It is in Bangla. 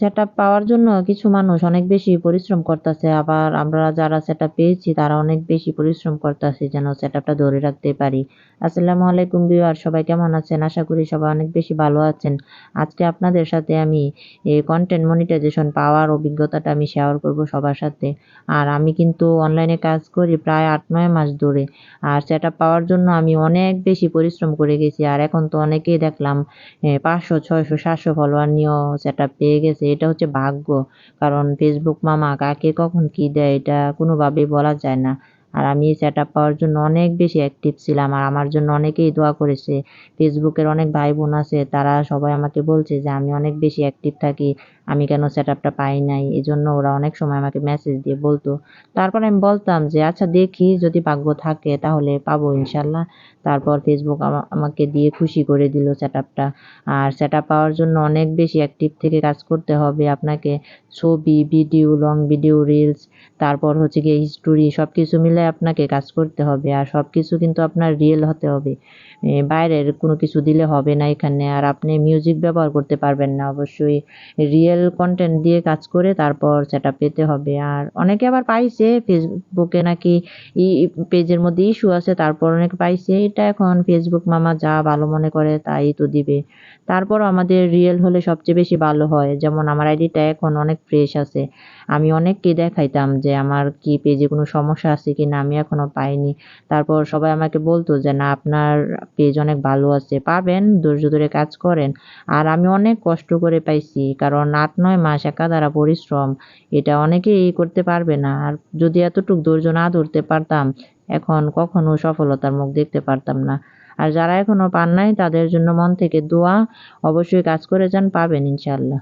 সেটআপ পাওয়ার জন্য কিছু মানুষ অনেক বেশি পরিশ্রম করতেছে, আবার আমরা যারা সেটআপ পেয়েছি তারা অনেক বেশি পরিশ্রম করতেছি যেন সেটআপটা ধরে রাখতে পারি। আসসালামু আলাইকুম ভিউয়ার, সবাই কেমন আছেন? আশা করি সবাই অনেক বেশি ভালো আছেন। আজকে আপনাদের সাথে আমি এই কনটেন্ট মনিটাইজেশন পাওয়ার অভিজ্ঞতাটা আমি শেয়ার করব সবার সাথে। আর আমি কিন্তু অনলাইনে কাজ করি প্রায় ৮-৯ মাস ধরে। আর সেটআপ পাওয়ার জন্য আমি অনেক বেশি পরিশ্রম করে গেছি। আর এখন তো অনেকেই দেখলাম ৫০০, ৬০০, ৭০০ ফলোয়ার নিয়েও সেটআপ পেয়ে গেছে। এটা হচ্ছে ভাগ্য। কারণ ফেসবুক মামা কাকে কখন কি দেয় এটা কোনোভাবেই বলা যায় না। আর আমি সেটআপ পাওয়ার জন্য অনেক বেশি অ্যাক্টিভ ছিলাম। আর আমার জন্য অনেকেই দোয়া করেছে। ফেসবুকের অনেক ভাই-বোন আছে, তারা সবাই আমাকে বলছে যে আমি অনেক বেশি অ্যাক্টিভ থাকি। আমি কেন সেটআপটা পাই নাই? এজন্য ওরা অনেক সময় আমাকে মেসেজ দিয়ে বলত। তারপর আমি বলতাম যে আচ্ছা দেখি যদি ভাগ্য থাকে তাহলে পাবো ইনশাআল্লাহ। তারপর ফেসবুক আমাকে দিয়ে খুশি করে দিল সেটআপটা। আর সেটআপ পাওয়ার জন্য অনেক বেশি অ্যাক্টিভ থেকে কাজ করতে হবে আপনাকে। ছবি, ভিডিও, লং ভিডিও, রিলস, তারপর হচ্ছে গিয়ে হিস্টোরি সবকিছু মিলায়ে আপনাকে কাজ করতে হবে। আর সবকিছু কিন্তু আপনার রিয়েল হতে হবে। বাইরের কোনো কিছু দিলে হবে না এখানে। আর আপনি মিউজিক ব্যবহার করতে পারবেন না। অবশ্যই রিয়েল কনটেন্ট দিয়ে কাজ করে তারপর সেটআপ পেতে হবে। আর অনেকে আবার পাইছে ফেসবুকে নাকি পেজের মধ্যে ইস্যু আছে, তারপর অনেকে পাইছে। এটা এখন ফেসবুক মামা যা ভালো মনে করে তাই তো দিবে। তারপরও আমাদের রিয়েল হলে সবচেয়ে বেশি ভালো হয়। যেমন আমার আইডিটা এখন অনেক ফ্রেশ আছে। আমি অনেককে দেখাইতাম যে আমার কি পেজে কোনো সমস্যা আছে কিনা, আমি এখনো পাইনি। তারপর সবাই আমাকে বলত যে না আপনার পেজ অনেক ভালো আছে। পাবেন, ধৈর্য ধরে কাজ করেন। আর আমি অনেক কষ্ট করে পাইছি। কারণ ৮-৯ মাস একাধারা পরিশ্রম। এটা অনেকেই করতে পারবে না। আর যদি এতটুক ধৈর্য না ধরতে পারতাম, এখন কখনো সফলতার মুখ দেখতে পারতাম না। আর যারা এখনো পান নাই তাদের জন্য মন থেকে দোয়া। অবশ্যই কাজ করে যান, পাবেন ইনশাআল্লাহ।